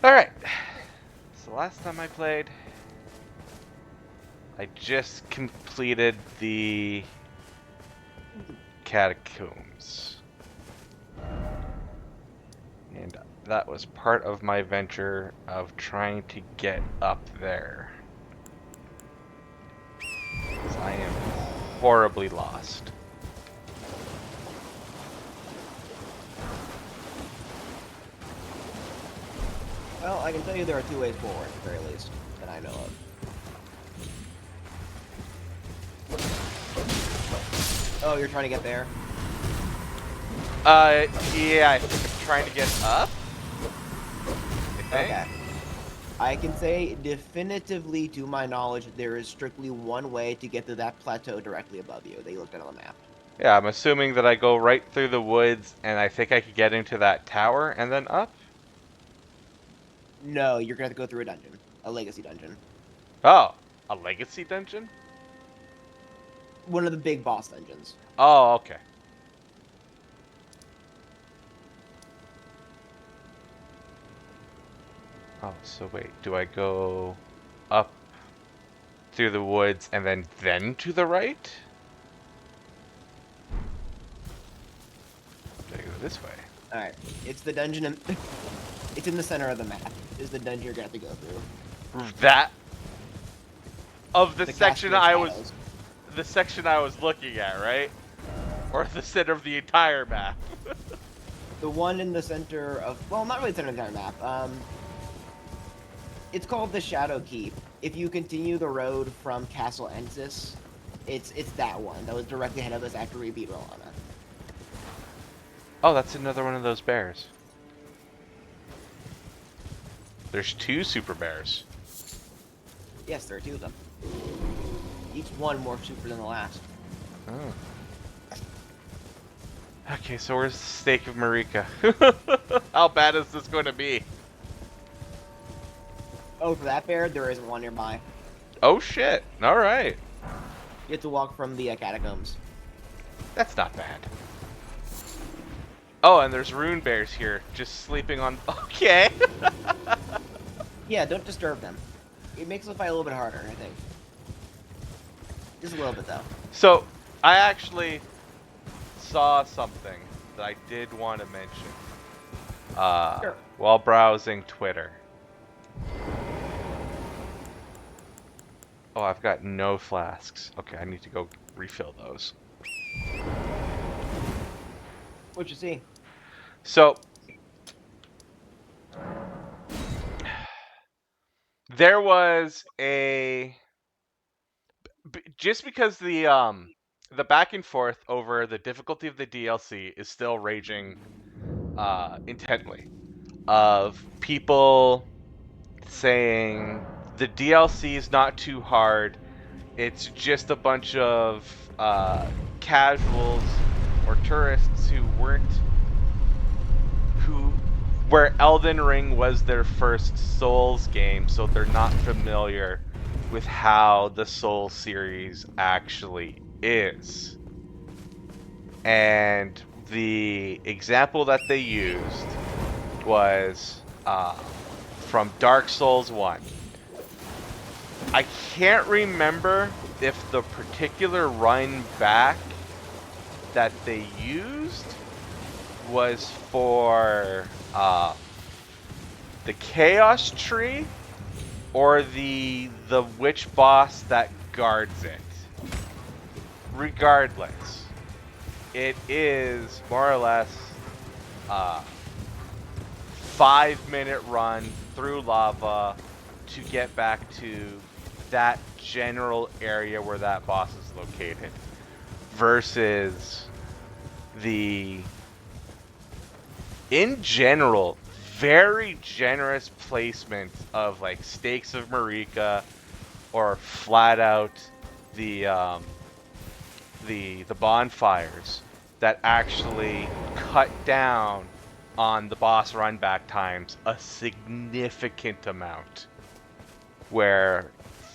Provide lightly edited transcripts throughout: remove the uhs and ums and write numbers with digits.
Alright. So last time I played, I just completed the catacombs. And that was part of my venture of trying to get up there. 'Cause I am horribly lost. Well, I can tell you there are two ways forward, at the very least, that I know of. Oh, you're trying to get there? Yeah, I think I'm trying to get up. I think. Okay. I can say definitively, to my knowledge, there is strictly one way to get to that plateau directly above you that you looked at on the map. Yeah, I'm assuming that I go right through the woods, and I think I could get into that tower and then up. No, you're gonna have to go through a dungeon. A legacy dungeon. Oh, a legacy dungeon? One of the big boss dungeons. Oh, okay. Oh, so wait, do I go up through the woods and then to the right? Do I go this way? Alright. It's the dungeon in... it's in the center of the map. Is the dungeon you're gonna have to go through. That of the section Castle of Shadows. the section I was looking at, right? Or the center of the entire map. The one in the center of... well, not really the center of the entire map. It's called the Shadow Keep. If you continue the road from Castle Ensis, it's that one that was directly ahead of us after we beat Rolana. Oh, that's another one of those bears. There's two super bears. Yes, there are two of them. Each one more super than the last. Oh. Okay, so where's the stake of Marika? How bad is this going to be? Oh, for that bear, there isn't one nearby. Oh shit! All right, You have to walk from the catacombs. that's not bad. Oh, and there's rune bears here, just sleeping on. Okay. Yeah, don't disturb them. It makes the fight a little bit harder, I think. Just a little bit, though. So, I actually saw something that I did want to mention Sure. while browsing Twitter. Oh, I've got no flasks. Okay, I need to go refill those. What'd you see? So, there was just because the back and forth over the difficulty of the DLC is still raging intently, of people saying the DLC is not too hard, it's just a bunch of casuals or tourists where Elden Ring was their first Souls game, so they're not familiar with how the Souls series actually is. And the example that they used was from Dark Souls 1. I can't remember if the particular run back that they used was for the Chaos Tree or the witch boss that guards it. Regardless, it is more or less 5-minute run through lava to get back to that general area where that boss is located, versus the, in general, very generous placement of like Stakes of Marika, or flat out the bonfires that actually cut down on the boss run back times a significant amount, where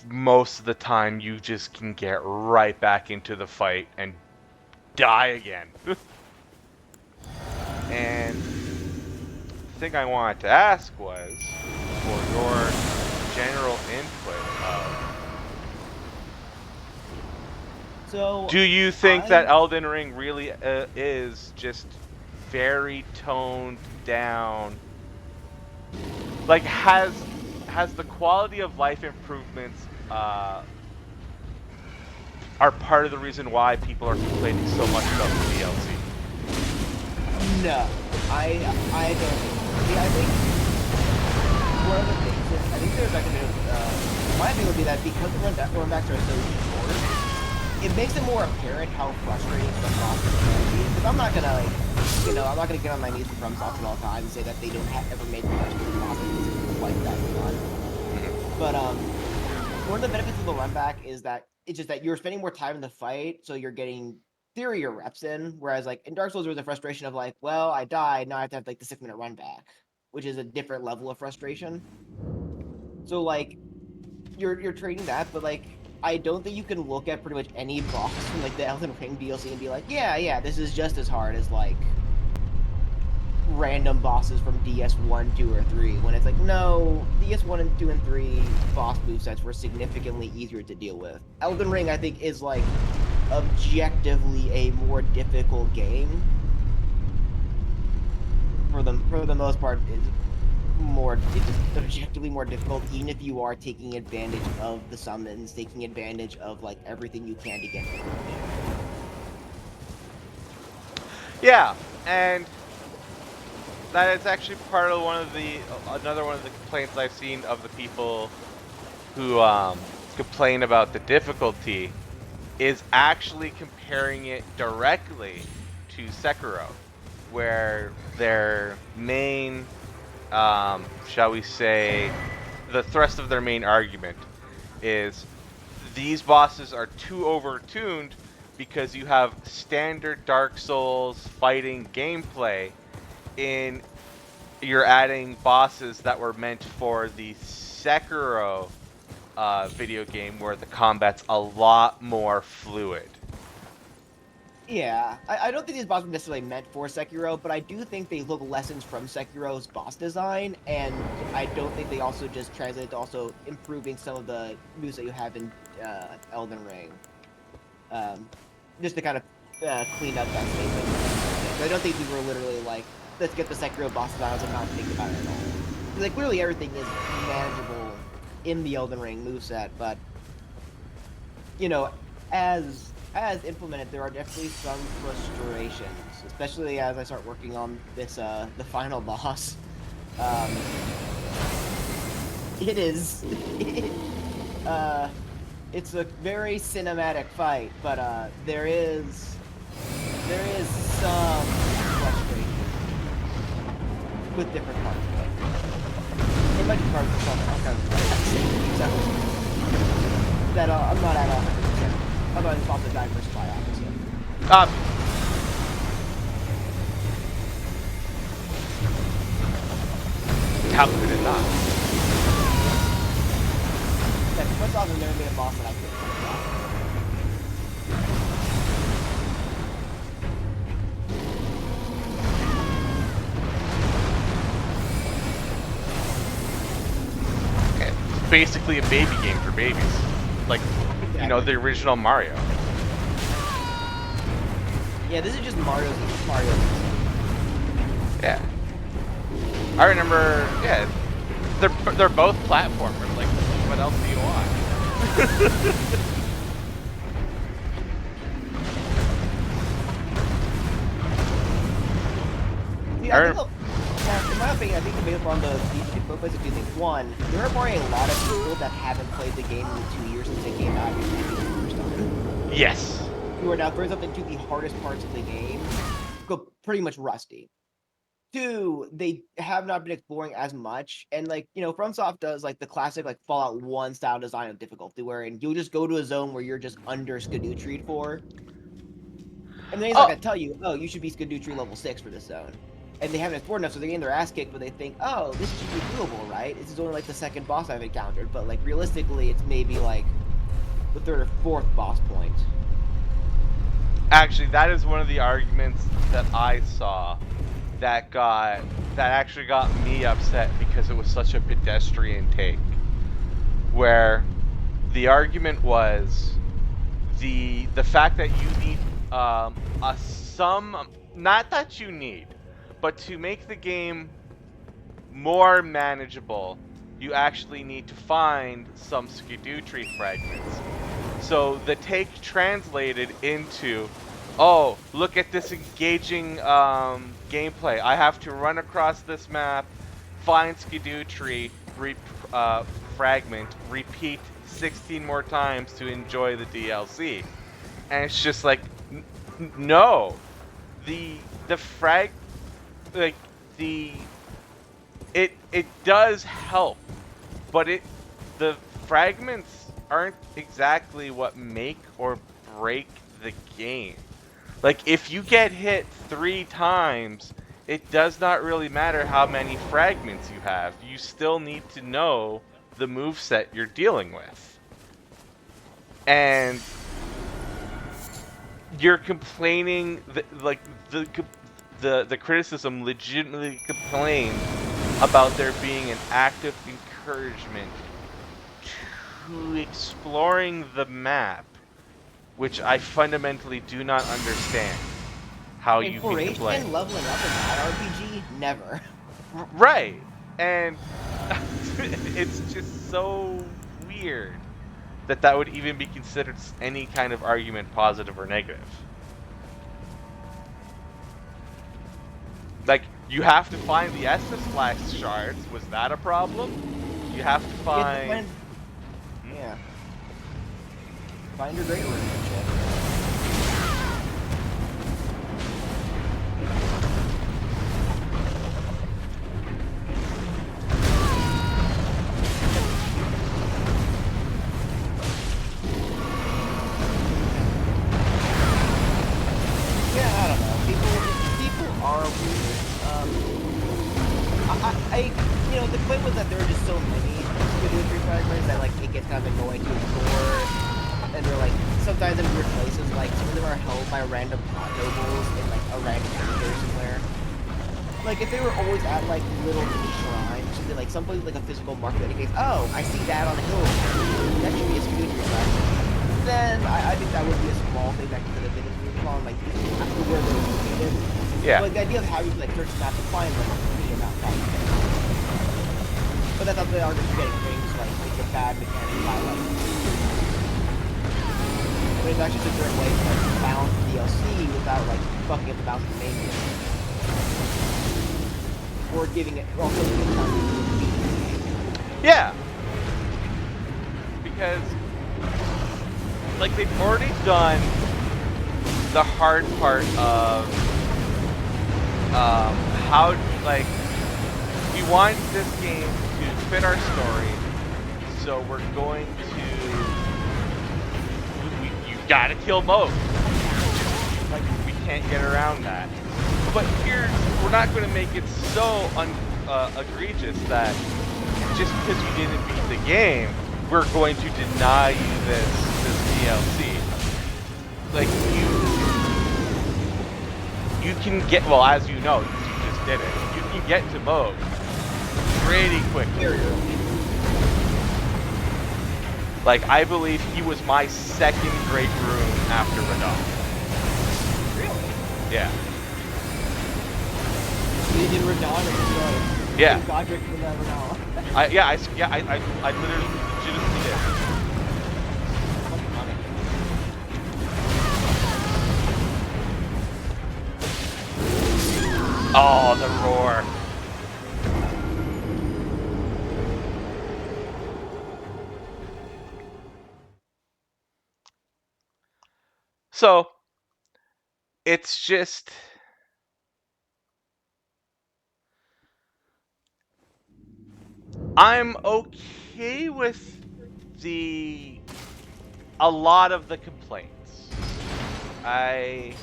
most of the time you just can get right back into the fight and die again. And the thing I wanted to ask was, for your general input of. So Do you think that Elden Ring really is just very toned down? Like, has the quality of life improvements are part of the reason why people are complaining so much about the DLC? no, I don't. See, I think one of the things is I think there's like a bit of my thing would be that because the runbacks are so short, it makes it more apparent how frustrating some bosses can be. Because I'm not gonna I'm not gonna get on my knees for FromSoft at all times and say that they don't ever make frustrating bosses like that fun. But one of the benefits of the runback is that it's just that you're spending more time in the fight, so you're getting theory your reps in. Whereas like in Dark Souls, there was a frustration of like, well, I died, now I have to have like the 6-minute run back, which is a different level of frustration. So like you're trading that, but like I don't think you can look at pretty much any boss from like the Elden Ring DLC and be like, yeah, this is just as hard as like random bosses from DS1, 2, or 3, when it's like, no, DS1 and 2 and 3 boss movesets were significantly easier to deal with. Elden Ring, I think, is like objectively a more difficult game. For the most part, it's objectively more difficult, even if you are taking advantage of the summons, taking advantage of like everything you can to get damage. Yeah, and that is actually part of another one of the complaints I've seen of the people who complain about the difficulty is actually comparing it directly to Sekiro, where their main, shall we say, the thrust of their main argument is these bosses are too overtuned because you have standard Dark Souls fighting gameplay in you're adding bosses that were meant for the Sekiro video game where the combat's a lot more fluid. Yeah, I don't think these bosses were necessarily meant for Sekiro, but I do think they look lessons from Sekiro's boss design, and I don't think they also just translate to also improving some of the moves that you have in Elden Ring. Just to kind of clean up that statement. I don't think we were literally like, let's get the Sekiro boss designs and not think about it at all. Like, clearly everything is manageable in the Elden Ring moveset, but, as implemented, there are definitely some frustrations, especially as I start working on this, the final boss. It is, it's a very cinematic fight, but, there is some frustration with different parts of it. It might be parts of some kind of that I'm not at 100%. I'm not involved in diversify, obviously. How could it not? Yeah, first off, I've never made a boss that I could. It's basically a baby game for babies. Like, exactly. The original Mario. Yeah, this is just Mario's. Yeah. I remember, yeah, they're both platformers. Like, what else do you want? In my opinion, I think the biggest problem both places do things. One, there are probably a lot of people that haven't played the game in the 2 years since it came out and played it the first time. Yes. Who are now throws up into the hardest parts of the game, go pretty much rusty. Two, they have not been exploring as much, and FromSoft does like the classic like Fallout 1 style design of difficulty, wherein you'll just go to a zone where you're just under Skadootried for, and then he's not gonna tell you, oh, you should be Skadootree level 6 for this zone. And they haven't explored enough, so they're getting their ass kicked, but they think, oh, this should be doable, right? This is only like the second boss I've encountered, but like realistically, it's maybe like the third or fourth boss point. Actually, that is one of the arguments that I saw that got that actually got me upset because it was such a pedestrian take. Where the argument was the fact that you need not that you need, but to make the game more manageable, you actually need to find some skidoo tree fragments. So the take translated into, oh, look at this engaging gameplay. I have to run across this map, find skidoo tree, fragment, repeat 16 more times to enjoy the DLC. And it's just like, no, the frag, like the it does help, but the fragments aren't exactly what make or break the game. Like, if you get hit 3 times, it does not really matter how many fragments you have. You still need to know the moveset you're dealing with. And you're complaining like the criticism legitimately complained about there being an active encouragement to exploring the map, which I fundamentally do not understand how you can complain. And leveling up in that RPG, never. Right, and it's just so weird that would even be considered any kind of argument, positive or negative. Like, you have to find the Estus Flax shards. Was that a problem? You have to find... Yeah. Find your great room and shit. Yeah, I don't know. People are weird. The point was that there were just so many skidoo tree fragments that like it gets kind of annoying to ignore. And they're like sometimes in weird places, like some of them are held by random pot nobles in like a random area somewhere. Like if they were always at like little mini shrines, something like someplace like a physical marker that indicates, oh, I see that on the hill. That should be a skidoo tree fragment. Then I think that would be a small thing that could have been improved upon, like after where they're located. Yeah. Like the idea of having to like search the map to find them would be about finding them. But that's not the argument for getting things like it's a bad mechanic by like. I mean, it's actually just a great way to like balance the DLC without like fucking up the balance of the main game. Or giving it also giving time to beat the game. Yeah. Because like they've already done the hard part of how like we want this game to fit our story, so we're going to you gotta kill Moog. Like we can't get around that. But here we're not going to make it so egregious that just because you didn't beat the game, we're going to deny you this DLC. Like you can get, well, as you know, you just did it. You can get to Moog pretty quickly. Like, I believe he was my second great room after Radon. Really? Yeah. You did Radon and yeah. Godric did Radon. I literally legitimately did. Oh, the roar. So, it's just... I'm okay with a lot of the complaints. I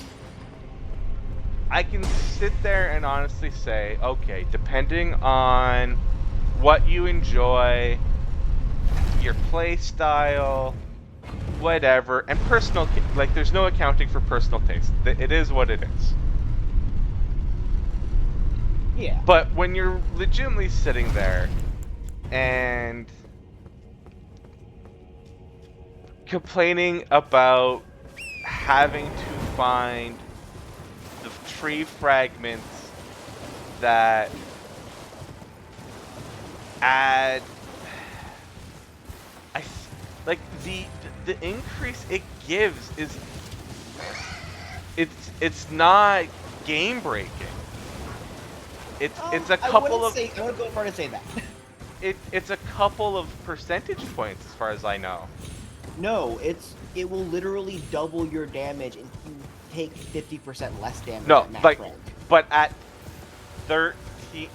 can sit there and honestly say, okay, depending on what you enjoy, your play style, whatever, and personal, like, there's no accounting for personal taste. It is what it is. Yeah. But when you're legitimately sitting there and complaining about having to find the tree fragments that add like the increase it gives is it's not game breaking. It's a I couple wouldn't of say. I wouldn't go far to say that. it's a couple of percentage points as far as I know. No, it will literally double your damage, and you take 50% less damage No, at max like rank. but 13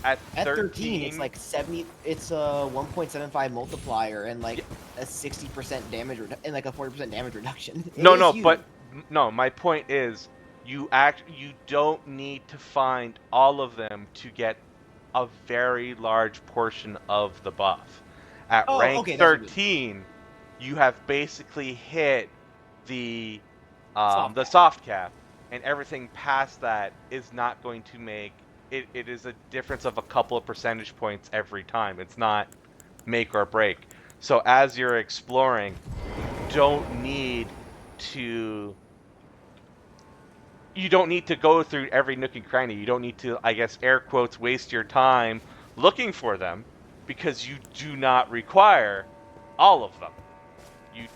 at At 13, it's 13 like 70. It's a 1.75 multiplier and like yeah, a 60% damage and like a 40% damage reduction. It no is no huge. but no, my point is you don't need to find all of them to get a very large portion of the buff. At Oh, rank okay, that's what you mean. 13, you have basically hit the Soft the cap. soft cap, and everything past that is not going to make it. It is a difference of a couple of percentage points every time. It's not make or break. So as you're exploring, you don't need to you don't need to go through every nook and cranny. You don't need to, I guess, air quotes, waste your time looking for them because you do not require all of them. You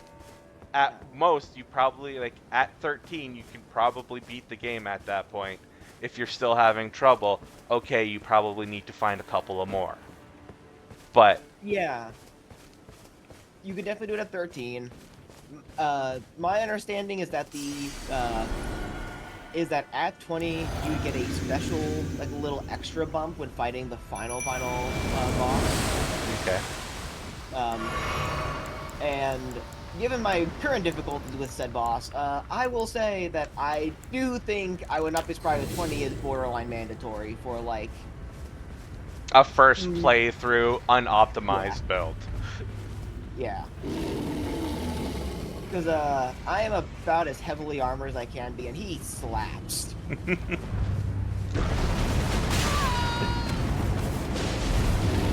at most you probably like at 13 you can probably beat the game at that point. If you're still having trouble, okay, you probably need to find a couple of more. But Yeah, you could definitely do it at 13. My understanding is that at 20 you get a special like little extra bump when fighting the final boss. okay. Um, and given my current difficulties with said boss, I will say that I do think I would not be surprised if 20 is borderline mandatory for like. A first Mm, playthrough yeah, unoptimized build. yeah. Because I am about as heavily armored as I can be, and he slaps.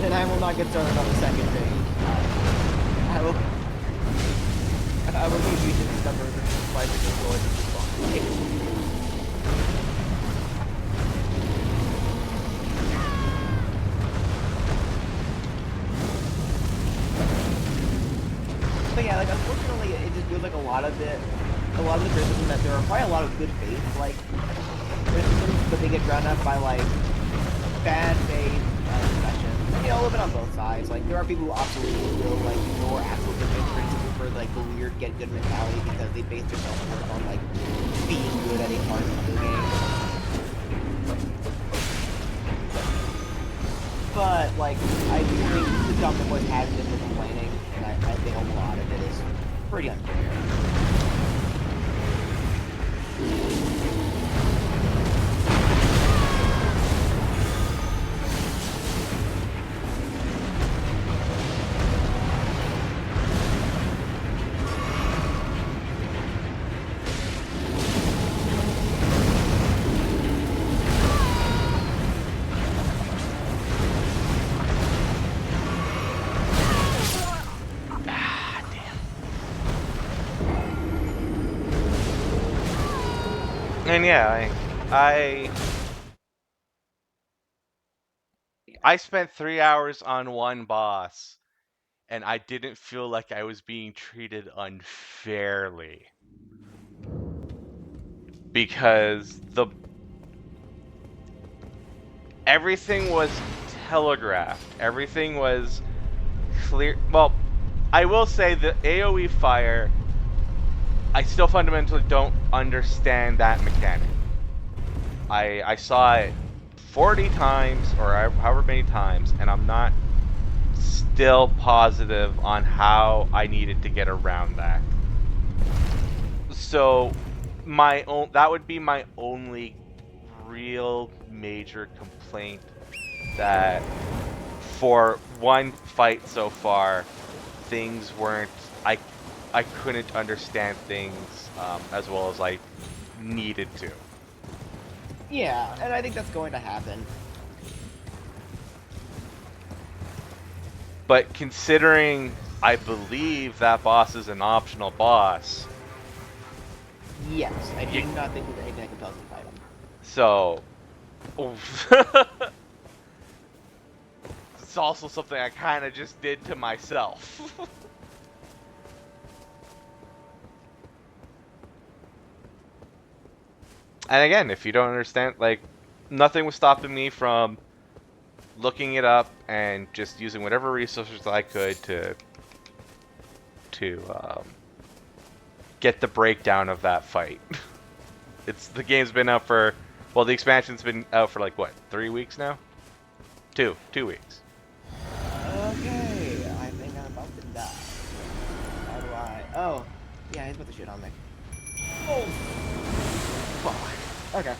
And I will not get started on the second page. I will. I will leave you to discover the bicycle noise of the song. But yeah, like unfortunately, it just feels like a lot of the criticism that there are probably a lot of good faith like criticisms, but they get drowned out by like bad faith discussion. You know, a little bit on both sides. Like there are people who absolutely will like ignore actual good faith criticism for like the weird get good mentality because they base their self worth on like being good at a part of the game. But like I do think the Delta Boys has been for complaining, and I think a lot of it is pretty unfair. Ah, damn. And yeah, I spent 3 hours on one boss, and I didn't feel like I was being treated unfairly because the everything was telegraphed. Everything was clear. Well, I will say the AoE fire, I still fundamentally don't understand that mechanic. I saw it 40 times or however many times, and I'm not still positive on how I needed to get around that. So that would be my only real major complaint, that for one fight so far things weren't I couldn't understand things as well as I needed to. Yeah, and I think that's going to happen. But considering I believe that boss is an optional boss, Yes, I do you, not think there's anything that compels me to fight him. so it's also something I kind of just did to myself. And again, if you don't understand, like, nothing was stopping me from looking it up and just using whatever resources I could to get the breakdown of that fight. The game's been out for, well, the expansion's been out for like what, 3 weeks now? 2 weeks. Okay, I think I'm about to die. How do I? Oh, yeah, he's about to shit on me. Oh, fuck. Okay.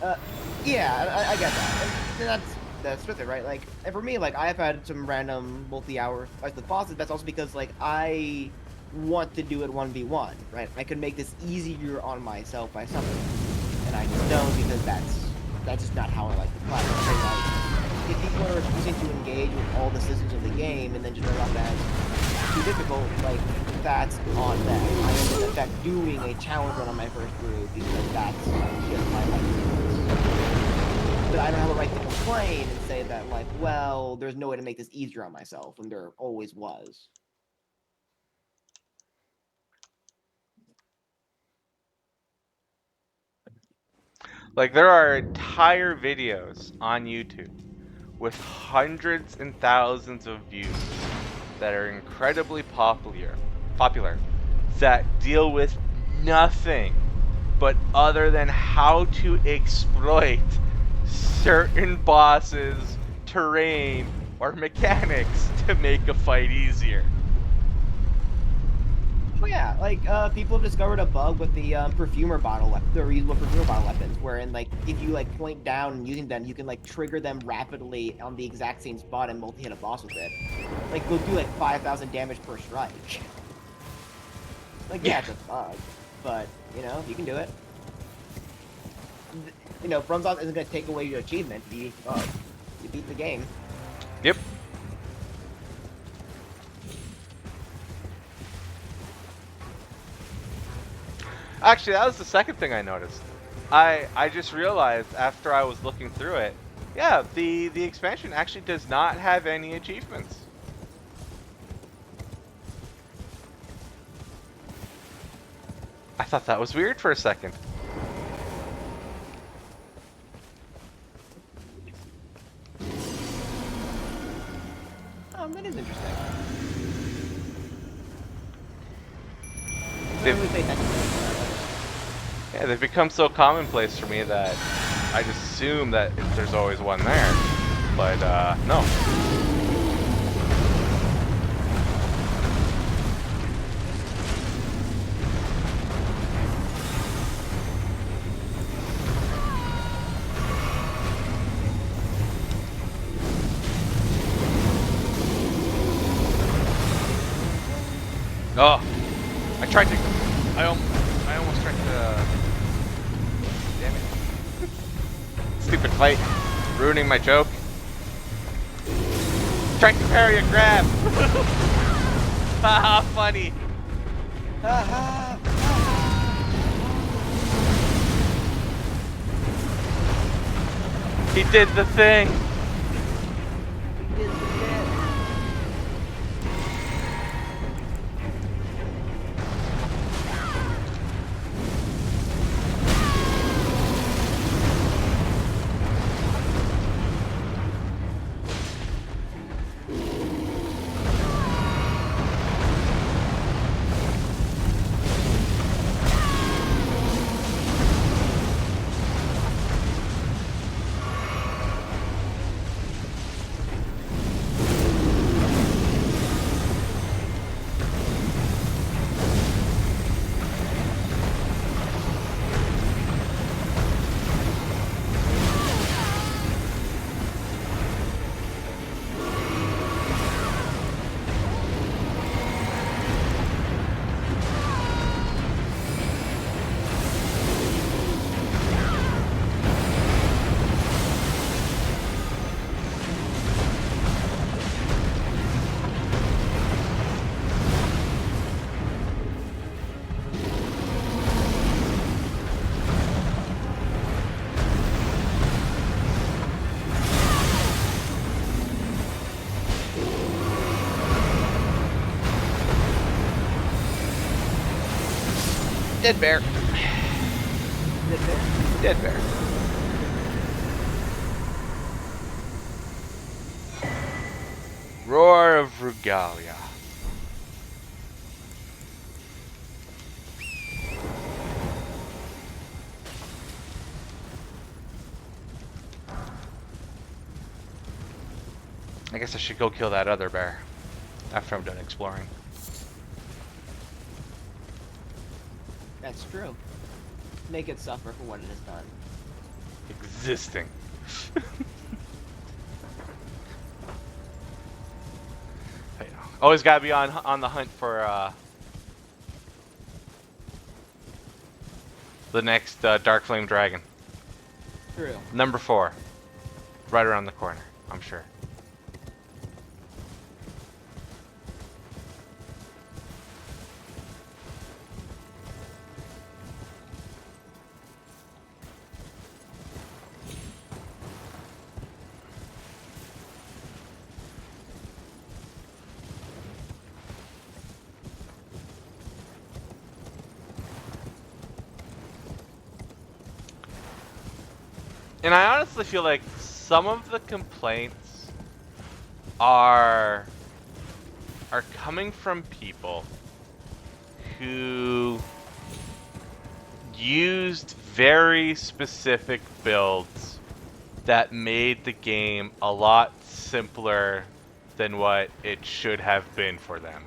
Uh, yeah, I get that. And that's with it, right? Like, and for me, like, I've had some random multi-hour fights with bosses. That's also because, like, I want to do it 1v1, right? I could make this easier on myself by something, and I just don't because that's just not how I like to play. So, like, if people are refusing to engage with all the systems of the game and then just run off as too difficult, like, that's on them. I am, in fact, doing a challenge run on my first group because that's just my life. But I don't have a right to complain and say that, like, well, there's no way to make this easier on myself when there always was. Like, there are entire videos on YouTube with hundreds and thousands of views that are incredibly popular that deal with nothing but other than how to exploit certain bosses, terrain, or mechanics to make a fight easier. Oh yeah, like people have discovered a bug with the perfumer bottle, the reusable perfumer bottle weapons, wherein like if you like point down and using them, you can like trigger them rapidly on the exact same spot and multi-hit a boss with it. Like they'll do like 5,000 damage per strike. Like yeah, it's a bug, but you know you can do it. You know, FromSoft isn't gonna take away your achievement. You beat the game. Yep. Actually, that was the second thing I noticed. I just realized after I was looking through it, yeah, the expansion actually does not have any achievements. I thought that was weird for a second. That is interesting. I They've, really pay attention to it. yeah, they've become so commonplace for me that I just assume that there's always one there. But, no. Oh, I almost tried to, damn it. Stupid fight, ruining my joke. Tried to parry a grab. Haha, funny. He did the thing. Dead bear. Dead bear. Dead bear. Roar of Regalia. I guess I should go kill that other bear after I'm done exploring. That's true. Make it suffer for what it has done. Existing. Always gotta be on the hunt for the next Dark Flame Dragon. True. Number 4. Right around the corner, I'm sure. And I honestly feel like some of the complaints are coming from people who used very specific builds that made the game a lot simpler than what it should have been for them.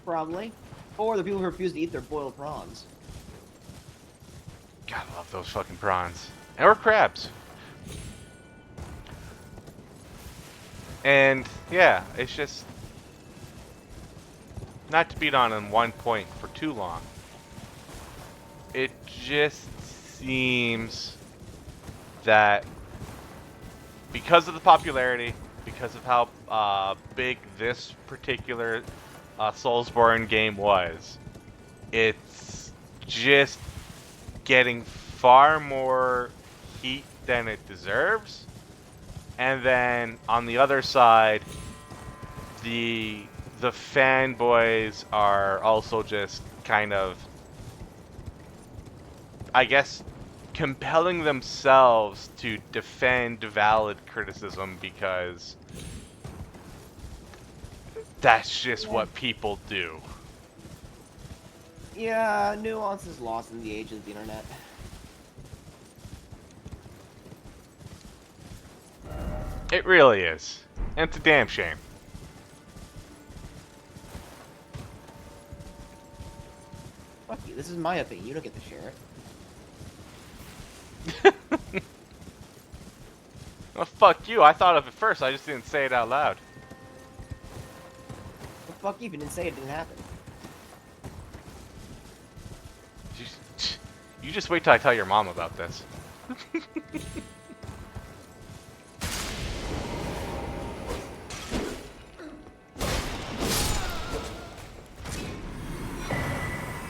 Probably. Or the people who refuse to eat their boiled prawns. God, I love those fucking prawns. Or crabs. And yeah, it's just not to beat on one point for too long. It just seems that because of the popularity, because of how big this particular Soulsborne game was, it's just getting far more heat than it deserves. And then on the other side, the fanboys are also just kind of, I guess, compelling themselves to defend valid criticism because that's just what people do. Yeah, nuance is lost in the age of the internet. It really is. And it's a damn shame. Fuck you, this is my opinion, you don't get to share it. Well, fuck you. I thought of it first. I just didn't say it out loud. Well, fuck you, if you didn't say it, didn't happen. You just wait till I tell your mom about this.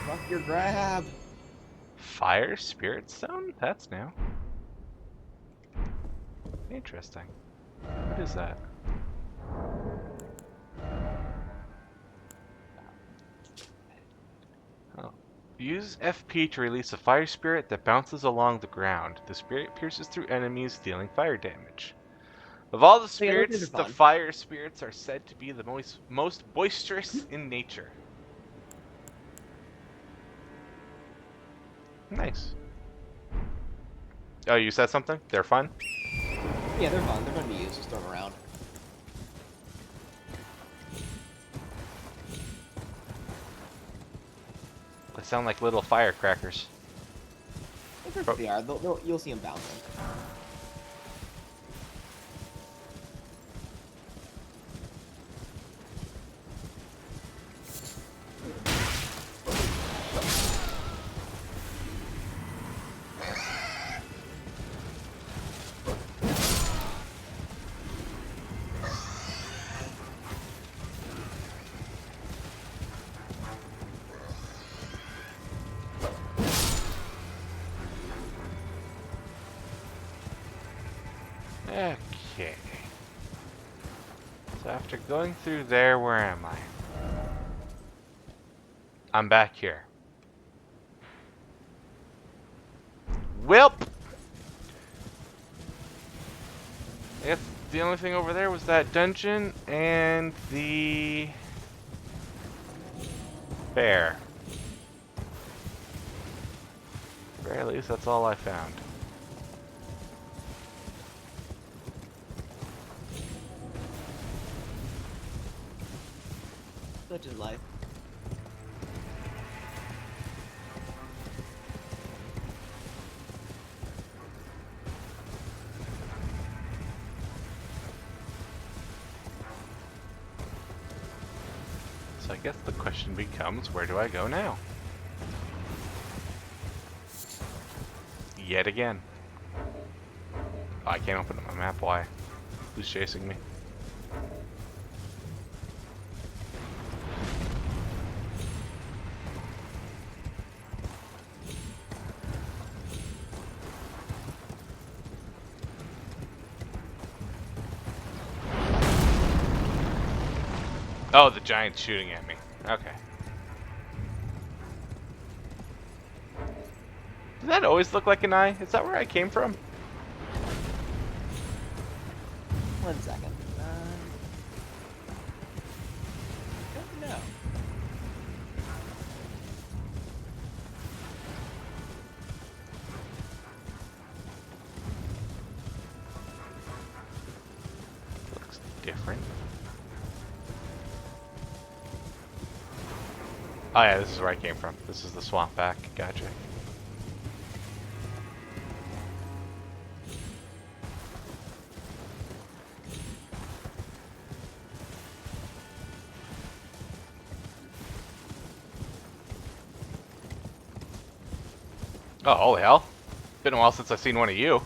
Fuck your grab. Fire Spirit Stone? That's new. Interesting. What is that? Oh. Use FP to release a fire spirit that bounces along the ground. The spirit pierces through enemies, dealing fire damage. Of all the Yeah, those things spirits, are the fun. fire spirits are said to be the most boisterous in nature. Nice. Oh, you said something? They're fun? Yeah, they're fun. They're fun to use. Just throw them around. They sound like little firecrackers. They are. You'll see them bouncing. Okay. So after going through there, where am I? I'm back here. Welp! I guess the only thing over there was that dungeon and the bear. At the very least, that's all I found. Such is life. So I guess the question becomes, where do I go now? Yet again. Oh, I can't open up my map, why? Who's chasing me? Oh, the giant's shooting at me. Okay. Does that always look like an eye? Is that where I came from? 1 second. Don't know. Looks different. Oh yeah, this is where I came from. This is the swamp back. Gotcha. Oh, holy hell. Been a while since I've seen one of you.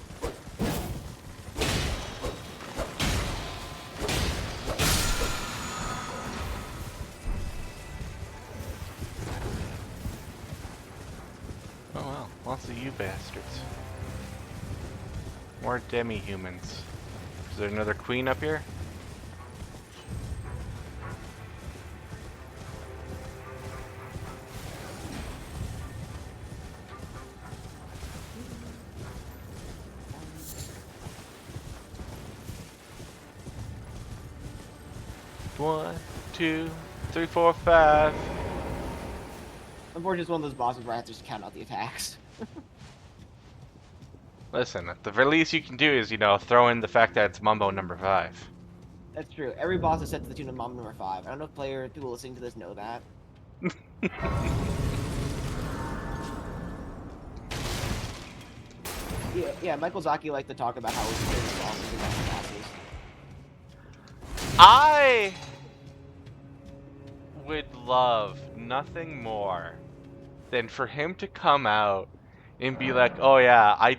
Oh well, lots of you bastards. More demi-humans. Is there another queen up here? One, two, three, four, five. Unfortunately, it's one of those bosses where I have to just count out the attacks. Listen, at the very least you can do is, you know, throw in the fact that it's Mumbo number 5. That's true. Every boss is set to the tune of Mom number 5. I don't know if players who are listening to this know that. Yeah, Michael Zaki liked to talk about how his favorite bosses are the bosses. I would love nothing more than for him to come out and be like, "Oh yeah,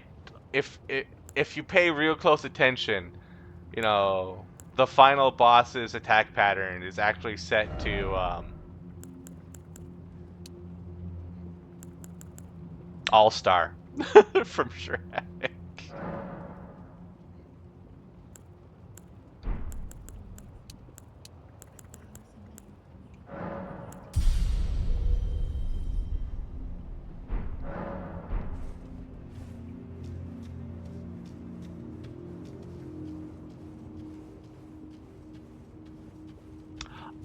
if you pay real close attention, you know, the final boss's attack pattern is actually set to All-Star from Shrek."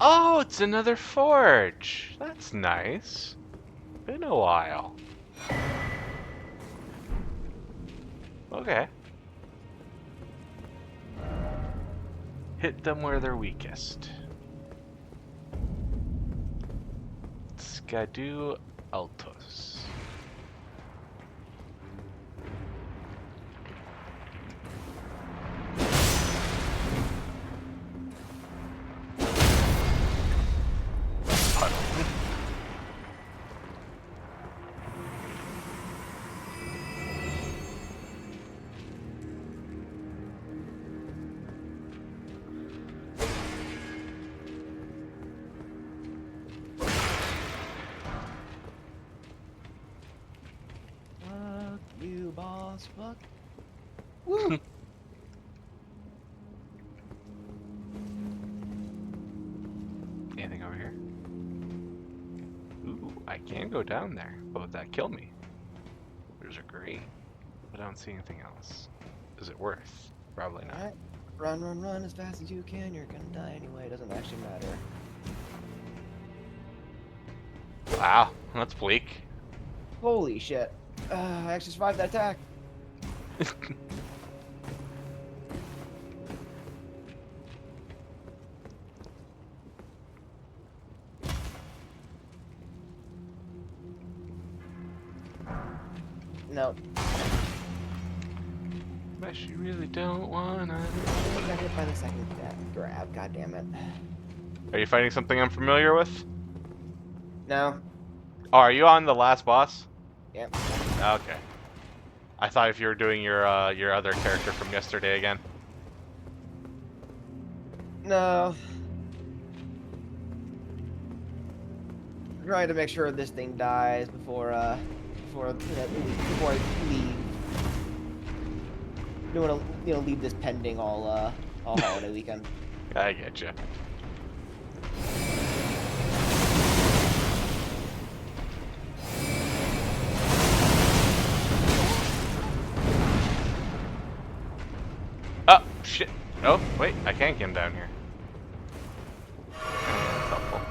Oh, it's another forge. That's nice. Been a while. Okay. Hit them where they're weakest. Skadu Altos. Fuck you, boss. Fuck. Woo! Anything over here? Ooh. can go down there, but would that kill me? There's a green, but I don't see anything else. Is it worth? Probably not. Alright. Run, run, run as fast as you can. You're gonna die anyway. It doesn't actually matter. Wow, that's bleak. Holy shit. I actually survived that attack. No. But you really don't wanna. I got hit by the second grab. God damn it. Are you fighting something I'm familiar with? No. Oh, are you on the last boss? Yep. Okay. I thought if you were doing your other character from yesterday again. No. I'm trying to make sure this thing dies before I leave. Don't want to leave this pending all holiday weekend. I get you. Oh shit! Oh wait, I can't get him down here. That's helpful.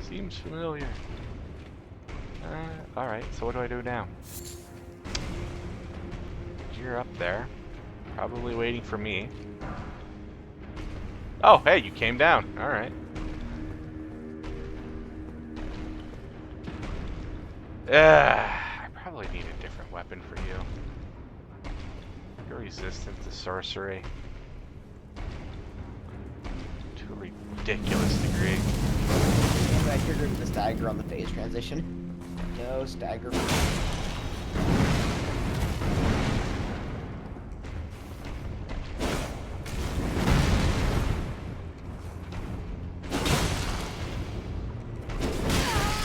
Seems familiar. Alright, so what do I do now? You're up there. Probably waiting for me. Oh, hey, you came down. Alright. I probably need a different weapon for you. You're resistant to sorcery. To a ridiculous degree. I triggered the stagger on the phase transition. No stagger.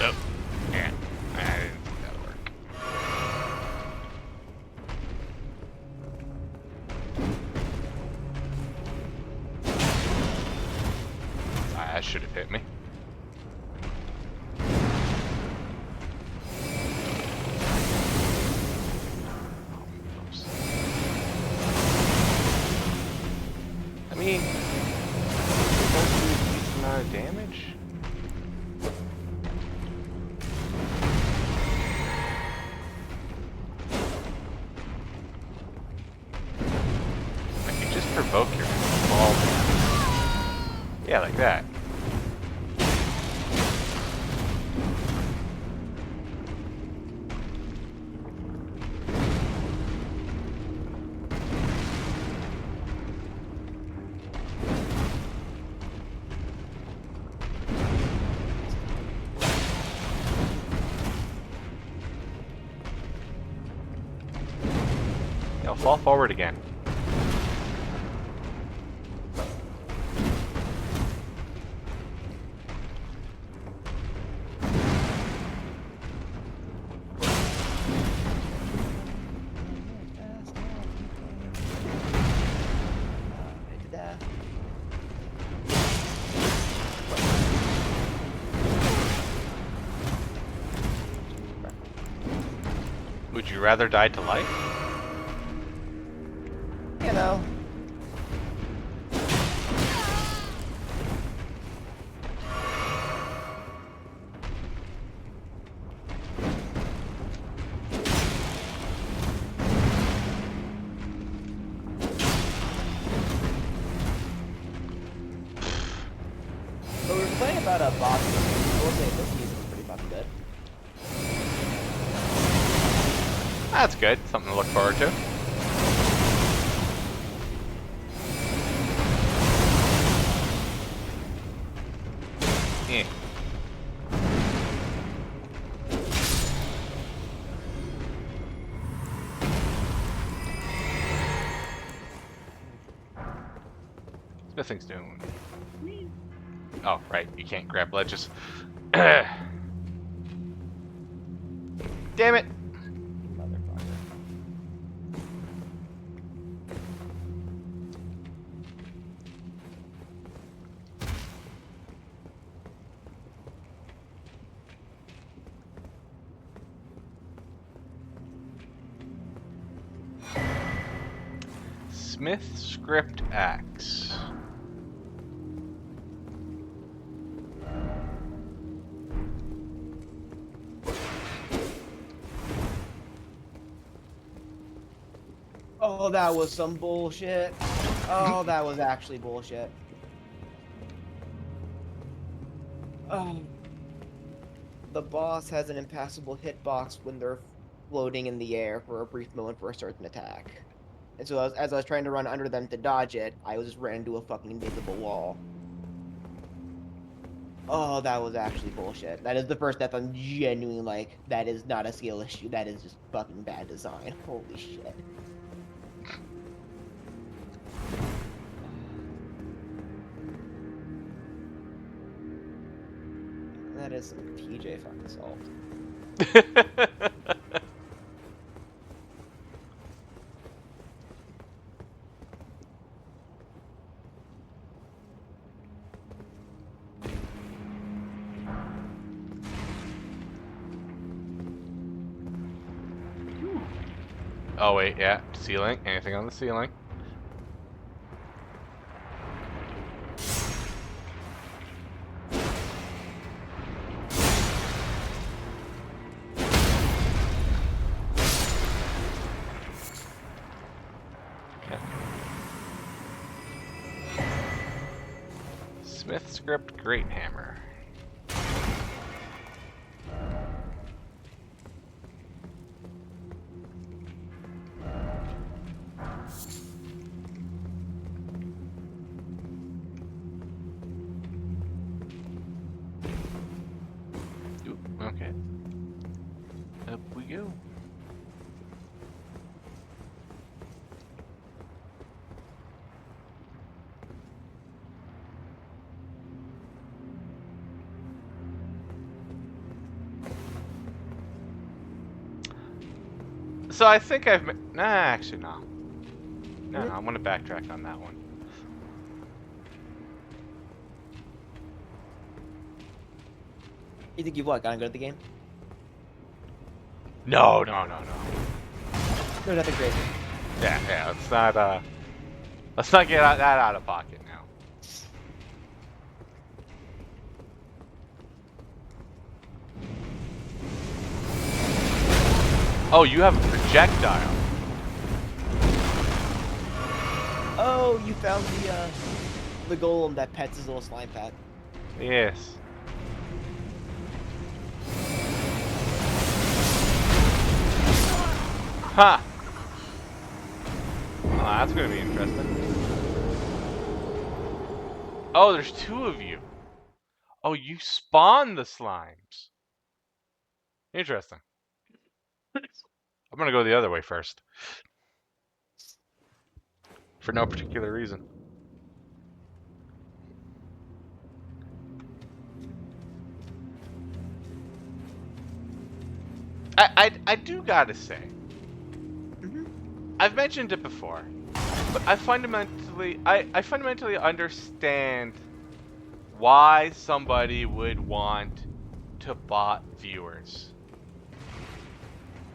Oh, yeah. I didn't think that would work. That should have hit me. Oops. I mean, it does do a decent amount of damage. I can just provoke your small damage. Yeah, like that. Now fall forward again. Would you rather die to life? You know. So we were playing about a boss. I will say this season is pretty fucking good. That's good. Something to look forward to. Eh. Smithing's doing. Oh, right. You can't grab ledges. Damn it. Motherfucker. Smith Script Axe. Oh, that was some bullshit. Oh, that was actually bullshit. The boss has an impassable hitbox when they're floating in the air for a brief moment for a certain attack. And so as I was trying to run under them to dodge it, I was just ran into a fucking invisible wall. Oh, that was actually bullshit. That is the first death I'm genuinely like, that is not a skill issue. That is just fucking bad design. Holy shit. That is some PJ fucking salt. Oh wait, yeah, ceiling. Anything on the ceiling? Okay. Smith Script Great Hammer. Okay. Up we go. So I think nah, actually no. No, I'm gonna backtrack on that one. You think you've what, gotten good at the game? No. No, nothing crazy. Yeah, let's not get that out of pocket now. Oh, you have a projectile. Oh, you found the golem that pets his little slime pet. Yes. Ha! Oh, that's gonna be interesting. Oh, there's two of you. Oh, you spawn the slimes. Interesting. I'm gonna go the other way first. For no particular reason. I do gotta say, I've mentioned it before, but I fundamentally understand why somebody would want to bot viewers.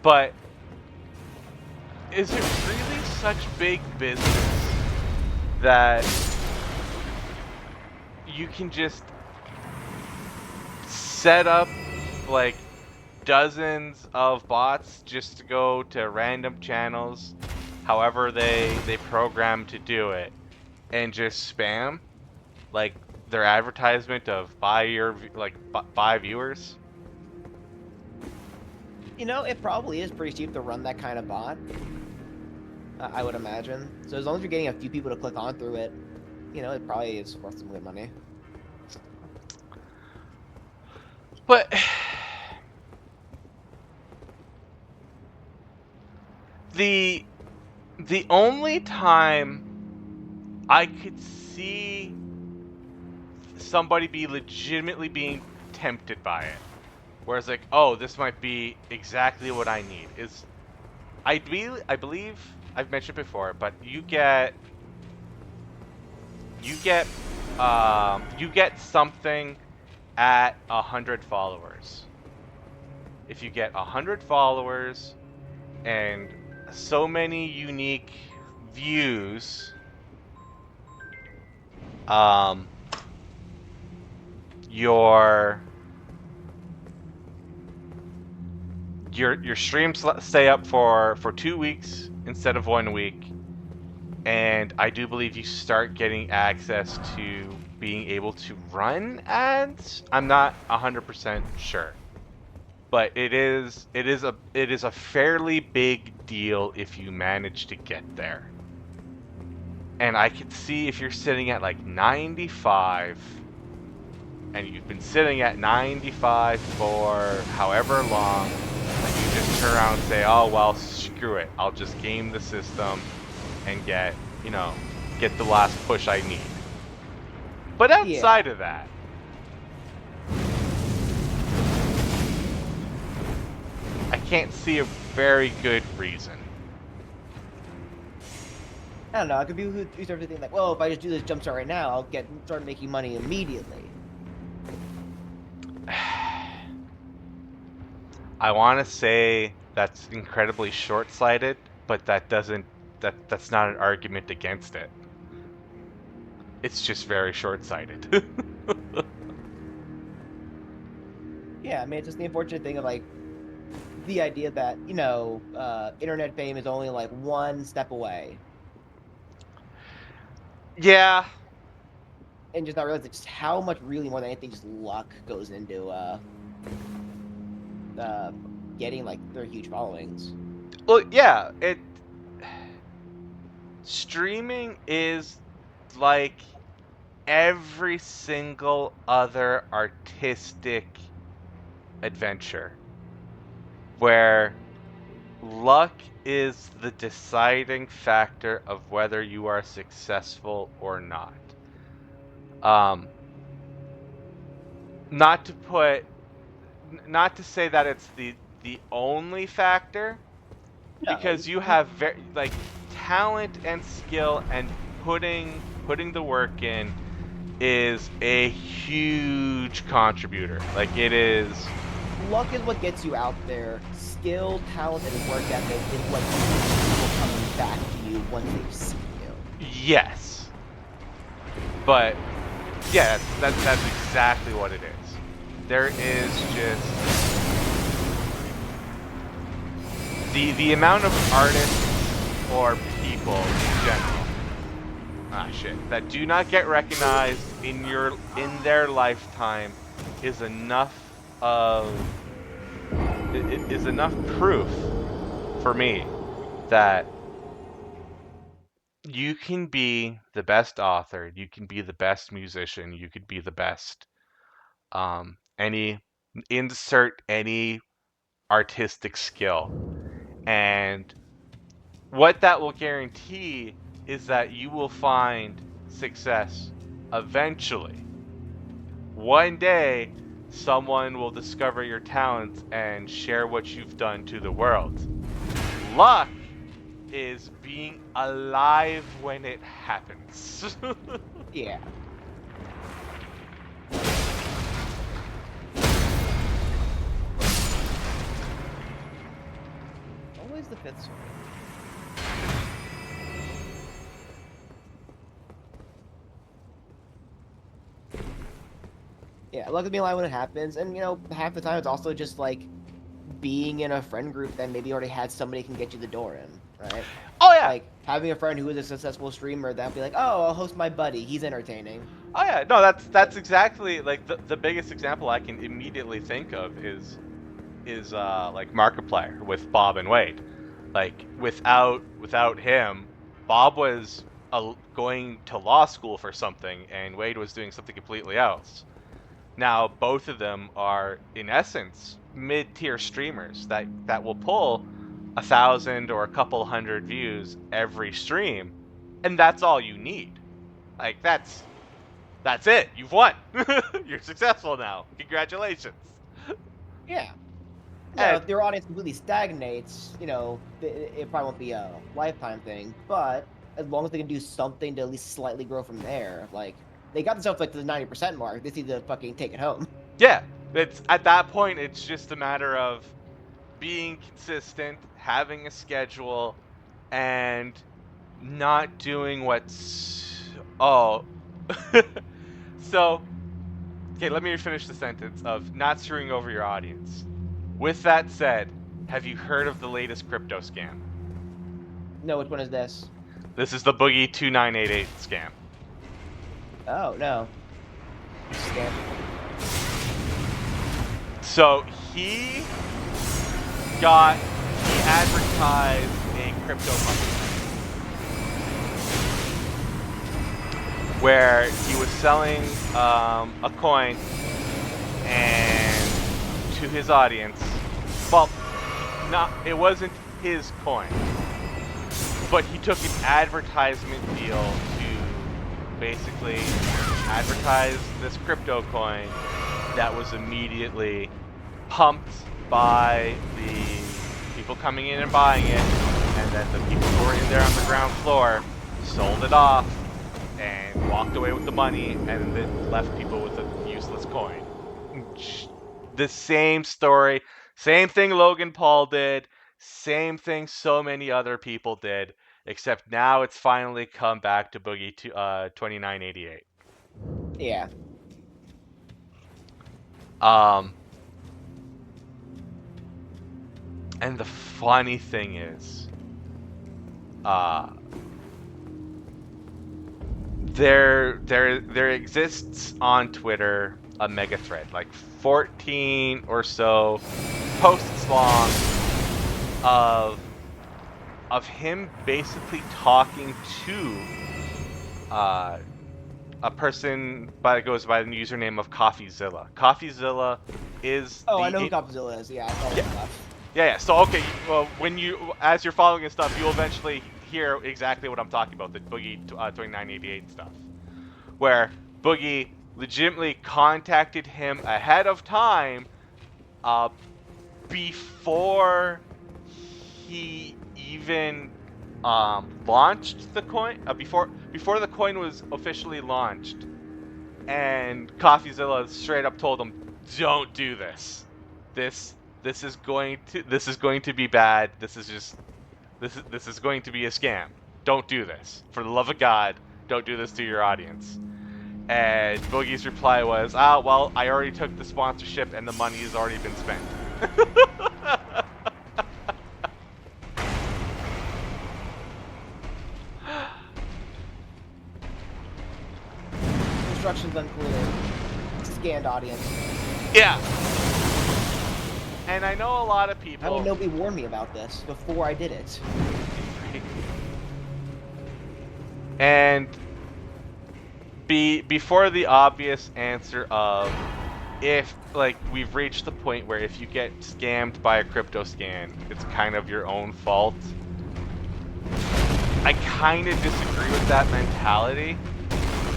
But is it really such big business that you can just set up like dozens of bots just to go to random channels, however they program to do it, and just spam like their advertisement of buy viewers? You know, it probably is pretty cheap to run that kind of bot. I would imagine. So as long as you're getting a few people to click on through it, you know, it probably is worth some good money. But the only time I could see somebody be legitimately being tempted by it, where it's like, oh, this might be exactly what I need, is I believe I've mentioned before, but you get something at 100 followers. If you get 100 followers and so many unique views, um, your streams stay up for 2 weeks instead of 1 week, and I do believe you start getting access to being able to run ads. I'm not 100% sure, but it is a fairly big deal if you manage to get there. And I could see if you're sitting at like 95 and you've been sitting at 95 for however long, and you just turn around and say, oh, well, screw it. I'll just game the system and get the last push I need. But outside Yeah. of that, I can't see a very good reason. I don't know. It could be who start to think like, well, if I just do this jump start right now, I'll start making money immediately. I want to say that's incredibly short-sighted, but that's not an argument against it. It's just very short-sighted. Yeah, I mean, it's just the unfortunate thing of like the idea that internet fame is only like one step away, Yeah, and just not realizing just how much really more than anything just luck goes into getting like their huge followings. well, yeah, streaming is like every single other artistic adventure where luck is the deciding factor of whether you are successful or not. Um, not to put, not to say that it's the only factor, No, because you have like talent and skill, and putting the work in is a huge contributor. Like it is. luck is what gets you out there. Skill, talent, and work ethic is what keeps people coming back to you once they've seen you. Yes, but yeah, that's exactly what it is. There is just the amount of artists or people in general, that do not get recognized in their lifetime is enough of is enough proof for me that you can be the best author, you can be the best musician, you could be the best any insert any artistic skill. And what that will guarantee is that you will find success eventually. One day, someone will discover your talents and share what you've done to the world. Luck is being alive when it happens. Yeah. Always the fifth sword. Yeah, luck is being alive when it happens, and half the time it's also just like being in a friend group that maybe already had somebody can get you the door in, right? Oh yeah. Like having a friend who is a successful streamer that'll be like, oh, I'll host my buddy. He's entertaining. Oh yeah. No, that's exactly like the biggest example I can immediately think of is like Markiplier with Bob and Wade. Like without him, Bob was going to law school for something, and Wade was doing something completely else. Now both of them are, in essence, mid-tier streamers that will pull 1,000 or a couple hundred views every stream, and that's all you need. Like that's it. You've won. You're successful now. Congratulations. Yeah. Now, And if their audience completely stagnates, it probably won't be a lifetime thing. But as long as they can do something to at least slightly grow from there, like they got themselves like to the 90% mark, they need to fucking take it home. yeah, it's at that point it's just a matter of being consistent, having a schedule, and not doing what's... Oh. So, okay, let me finish the sentence of not screwing over your audience. With that said, have you heard of the latest crypto scam? No, which one is this? This is the Boogie 2988 scam. Oh, no. Scam. So he advertised a crypto market where he was selling a coin and to his audience. Well, it wasn't his coin, but he took an advertisement deal to basically advertise this crypto coin that was immediately pumped by the people coming in and buying it, and then the people who were in there on the ground floor sold it off and walked away with the money, and then left people with a useless coin. The same story, same thing Logan Paul did, same thing so many other people did, except now it's finally come back to Boogie 2988. Yeah. And the funny thing is, there exists on Twitter a mega thread, like 14 or so posts long, of him basically talking to a person goes by the username of CoffeeZilla. CoffeeZilla is Oh, I know who Godzilla is. Yeah, I follow him enough. Yeah. So okay, well, as you're following his stuff, you'll eventually hear exactly what I'm talking about, the Boogie 2988 stuff, where Boogie legitimately contacted him ahead of time, before he even launched the coin, before the coin was officially launched, and CoffeeZilla straight up told him, "Don't do this. This is going to be bad. This is going to be a scam. Don't do this. For the love of God, don't do this to your audience." And Boogie's reply was, well, I already took the sponsorship and the money has already been spent." Instructions unclear. Scanned audience. Yeah. And I know a lot of people... How did nobody warn me about this before I did it? And before the obvious answer of, if, like, we've reached the point where if you get scammed by a crypto scam, it's kind of your own fault. I kind of disagree with that mentality.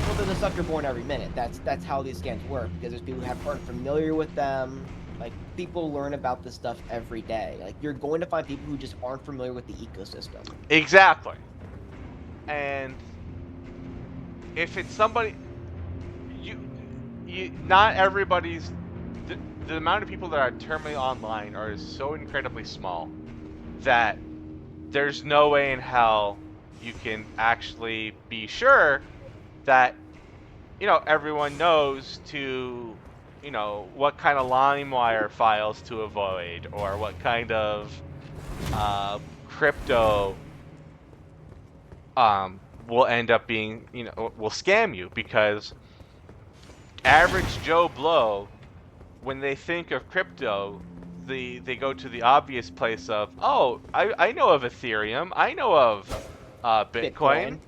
Well, there's a sucker born every minute. That's how these scams work, because there's people who aren't familiar with them. Like, people learn about this stuff every day. Like, you're going to find people who just aren't familiar with the ecosystem. Exactly. And if it's somebody, not everybody's, the amount of people that are terminally online are so incredibly small that there's no way in hell you can actually be sure that, everyone knows to, what kind of LimeWire files to avoid, or what kind of crypto will end up being, will scam you, because average Joe Blow, when they think of crypto, they go to the obvious place of, oh, I know of Ethereum, I know of Bitcoin.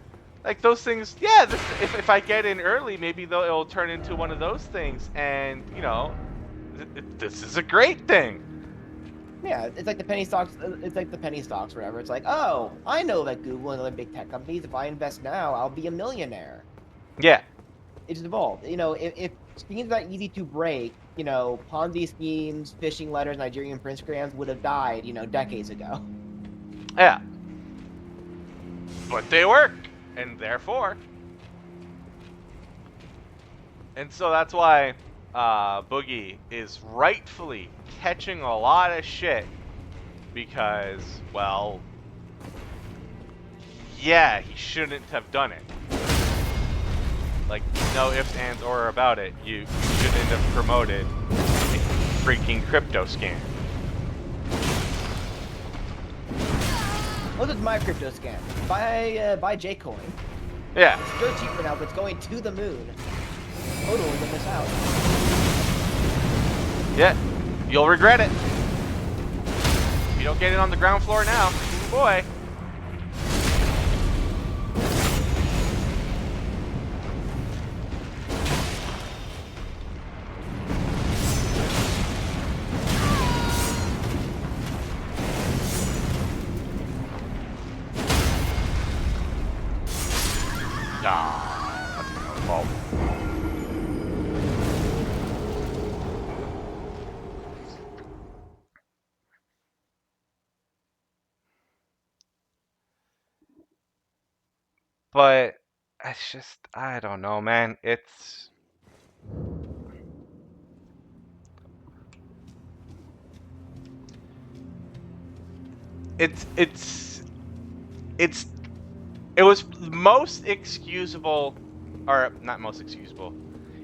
Like, those things, yeah, if I get in early, maybe it'll turn into one of those things, and, this is a great thing. Yeah, it's like the penny stocks. It's like the penny stocks, whatever. It's like, oh, I know that Google and other big tech companies, if I invest now, I'll be a millionaire. Yeah. It's evolved. If schemes that easy to break, Ponzi schemes, phishing letters, Nigerian prince scams would have died, decades ago. Yeah. But they work, and therefore. And so that's why Boogie is rightfully catching a lot of shit, because, well, yeah, he shouldn't have done it. Like, no ifs, ands, or about it. You shouldn't have promoted a freaking crypto scam. Look at my crypto scam. Buy J-Coin. Yeah. It's dirt cheap right now, but it's going to the moon. Totally gonna miss out. Yeah. You'll regret it. If you don't get it on the ground floor now, boy. Ah, that's my own fault. But it's just, I don't know, man. It was most excusable, or not most excusable.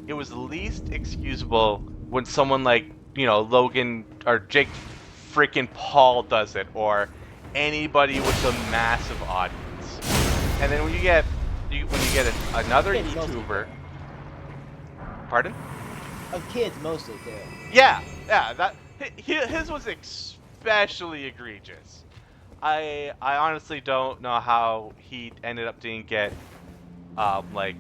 It was least excusable when someone like, Logan or Jake freaking Paul does it, or anybody with a massive audience. And then when you get another Kids mostly YouTuber, too. pardon? Of kids mostly too. Yeah, that his was especially egregious. I honestly don't know how he ended up didn't get like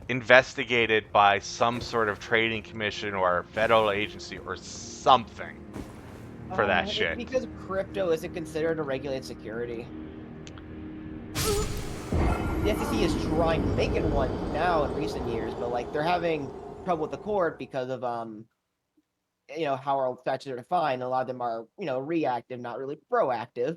investigated by some sort of trading commission or federal agency or something for that shit. It's because crypto isn't considered a regulated security. The SEC is trying to make it one now in recent years, but like they're having trouble with the court because of how our statutes are defined. A lot of them are reactive, not really proactive.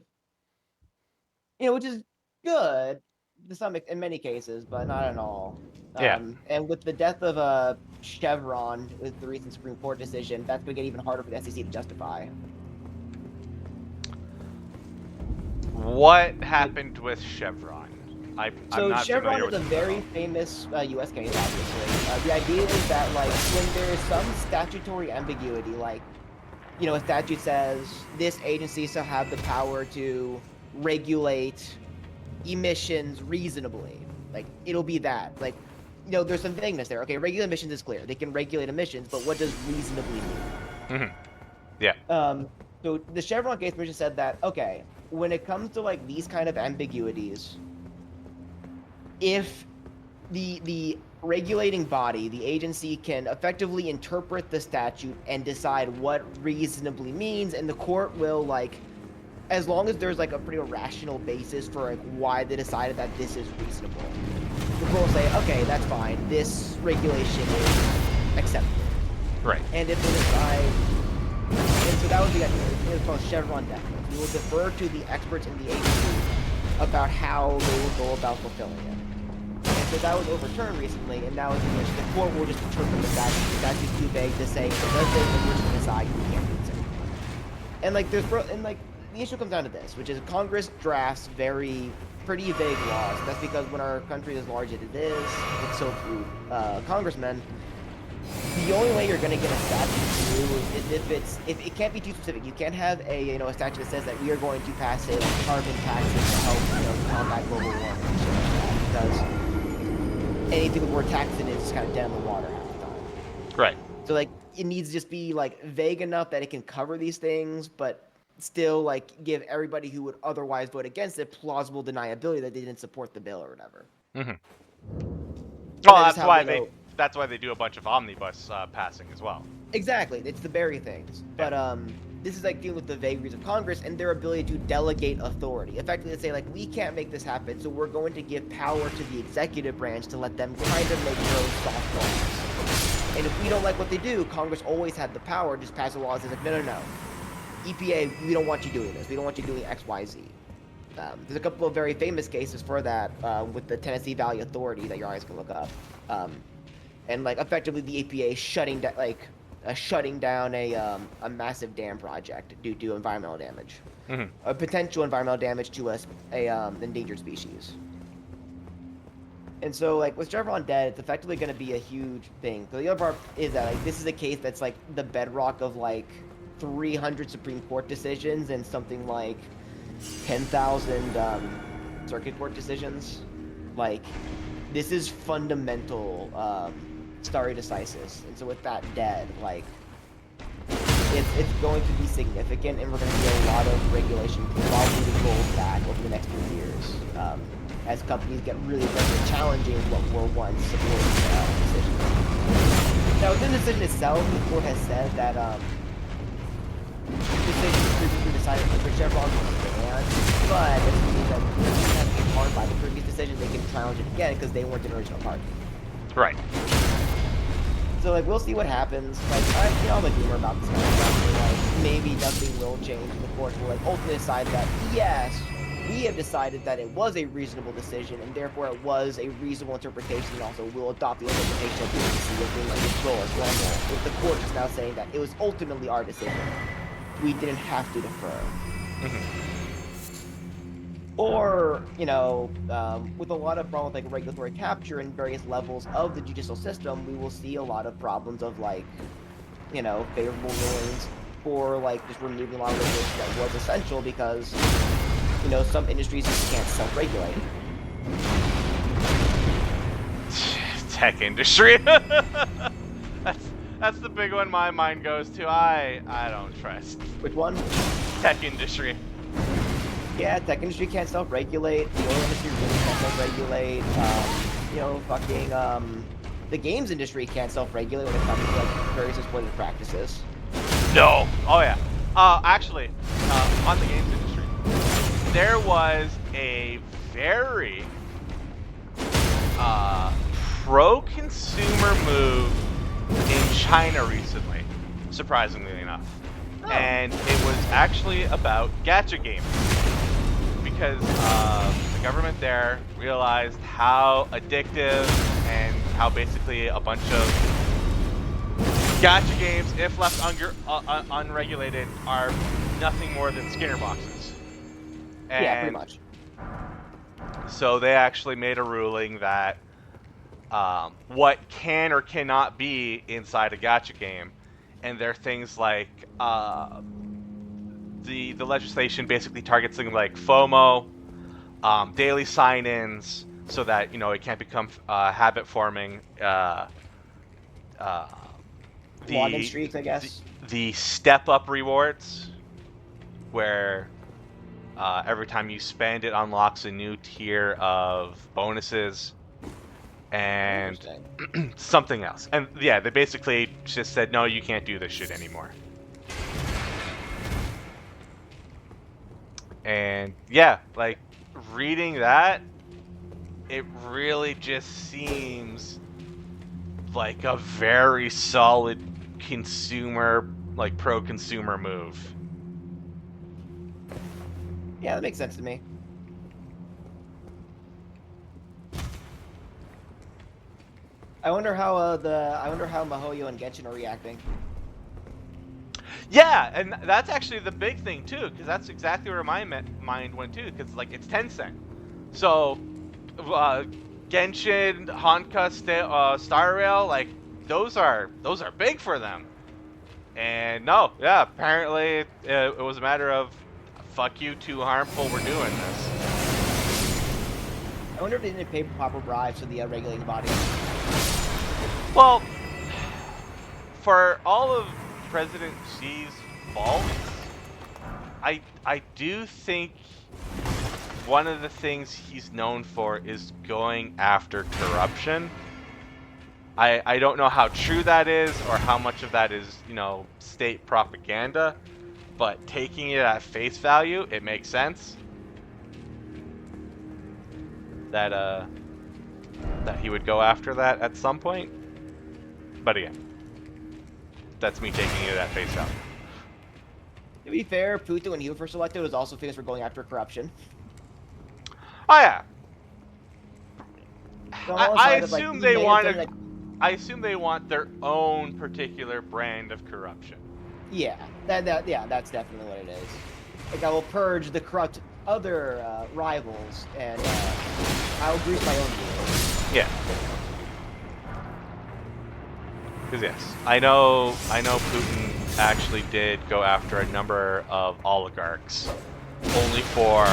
Which is good to some in many cases, but not in all. Yeah. And with the death of Chevron, with the recent Supreme Court decision, that's going to get even harder for the SEC to justify. What happened with Chevron? I'm not Chevron familiar is with a very famous U.S. case, obviously. The idea is that, like, when there is some statutory ambiguity, like, a statute says this agency shall have the power to regulate emissions reasonably. Like, it'll be that. Like, there's some vagueness there. Okay, regulate emissions is clear. They can regulate emissions, but what does reasonably mean? Mm-hmm. Yeah. So the Chevron case commission said that, okay, when it comes to, like, these kind of ambiguities, if the regulating body, the agency, can effectively interpret the statute and decide what reasonably means, and the court will, like, as long as there's like a pretty rational basis for like why they decided that this is reasonable, the court will say, okay, that's fine, this regulation is acceptable. Right. And if they decide, and so that was the idea. It's called Chevron deference. We will defer to the experts in the agency about how they will go about fulfilling it. And so that was overturned recently, and now it's in which the court will just interpret the statute. The statute's too vague to say, it does say that we're just going to decide you can't do this anymore. And like the issue comes down to this, which is Congress drafts pretty vague laws. That's because when our country is as large as it is, it's so few congressmen. The only way you're going to get a statute through is if it can't be too specific. You can't have a statute that says that we are going to pass a carbon taxes to help combat global warming and shit like that, because anything with more tax in it is kind of dead in the water half the time. Right. So like it needs to just be like vague enough that it can cover these things, but still like give everybody who would otherwise vote against it plausible deniability that they didn't support the bill or whatever. Mm-hmm. Well, that's why they do a bunch of omnibus passing as well. Exactly, it's the very things. But this is like dealing with the vagaries of Congress and their ability to delegate authority. Effectively, to say like we can't make this happen, so we're going to give power to the executive branch to let them kind of make their own soft laws. And if we don't like what they do, Congress always had the power to just pass a law that says like no. EPA, we don't want you doing this. We don't want you doing X, Y, Z. There's a couple of very famous cases for that with the Tennessee Valley Authority that your eyes can look up. And like effectively the EPA shutting down, like shutting down a massive dam project due to environmental damage, Hmm. a potential environmental damage to a endangered species. And so, like, with Chevron dead, it's effectively going to be a huge thing. The other part is that, like, this is a case that's, like, the bedrock of, like, 300 Supreme Court decisions and something like 10,000 Circuit Court decisions. Like, this is fundamental stare decisis. And so with that dead, like, it's going to be significant, and we're going to see a lot of regulation probably rolled back over the next few years. As companies get really aggressive challenging what were once supported decisions. Now, within the decision itself, the court has said that decisions previously decided for Chevron will stand, but it means that if they have been harmed by the previous decision, they can challenge it again because they weren't an original party. Right. So, like, we'll see what happens. Like, I'm a doomer about this kind of stuff. Like, maybe nothing will change, and the court will, like, ultimately decide that, yes, we have decided that it was a reasonable decision, and therefore it was a reasonable interpretation, and also will adopt the interpretation of the agency as being like its role as normal. If the court is now saying that it was ultimately our decision, we didn't have to defer. Hmm. Or, with a lot of problems like regulatory capture in various levels of the judicial system, we will see a lot of problems of, like, favorable rulings for, like, just removing a lot of regulation that was essential because, some industries just can't self-regulate. Tech industry. That's the big one my mind goes to. I don't trust Which one? tech industry. Yeah, tech industry can't self-regulate. The oil industry really can't self-regulate. The games industry can't self-regulate when it comes to, like, various exploitative practices. No. Oh yeah. Actually, on the games industry, there was a very pro-consumer move in China recently, surprisingly enough. Oh. And it was actually about gacha games. Because the government there realized how addictive and how basically a bunch of gacha games, if left unregulated, are nothing more than Skinner boxes. And Yeah, pretty much. so they actually made a ruling that what can or cannot be inside a gacha game, and there are things like the legislation basically targets things like FOMO, daily sign-ins, so that it can't become habit forming. Login The, streaks, I guess. the step up rewards, where every time you spend, it unlocks a new tier of bonuses, and Interesting. something else. And yeah, they basically just said, no, you can't do this shit anymore. And yeah, like, reading that, it really just seems like a very solid consumer, like, pro-consumer move. Yeah, that makes sense to me. I wonder how Mahoyo and Genshin are reacting. Yeah, and that's actually the big thing too, because that's exactly where my mind went too, because, like, it's Tencent. So Genshin, Honka, Star Rail, like, those are big for them. And no, yeah, apparently it was a matter of, fuck you, too harmful, we're doing this. I wonder if they didn't pay proper bribes to the regulating body. Well, for all of President Xi's faults, I do think one of the things he's known for is going after corruption. I don't know how true that is, or how much of that is, state propaganda, but taking it at face value, it makes sense that he would go after that at some point. But again, that's me taking it at face value. To be fair, Puto, when he was first elected, was also famous for going after corruption. Oh yeah. So I assume they wanted. I assume they want their own particular brand of corruption. Yeah, yeah, that's definitely what it is. Like, I will purge the corrupt other rivals, and I'll grease my own wheels. Yeah. Because yes, I know Putin actually did go after a number of oligarchs, only for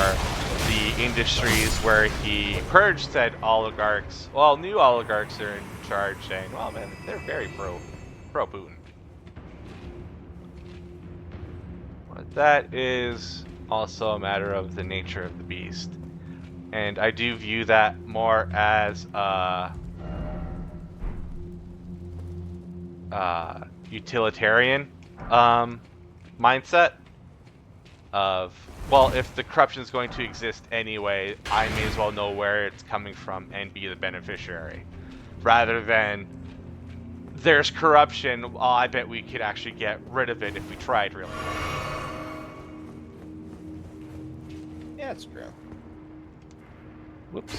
the industries where he purged said oligarchs. Well, new oligarchs are in charge, saying, "Well, man, they're very pro Putin." But that is also a matter of the nature of the beast, and I do view that more as utilitarian mindset of, well, if the corruption is going to exist anyway, I may as well know where it's coming from and be the beneficiary, rather than there's corruption. Well, I bet we could actually get rid of it if we tried really hard. Yeah, that's true. Whoops.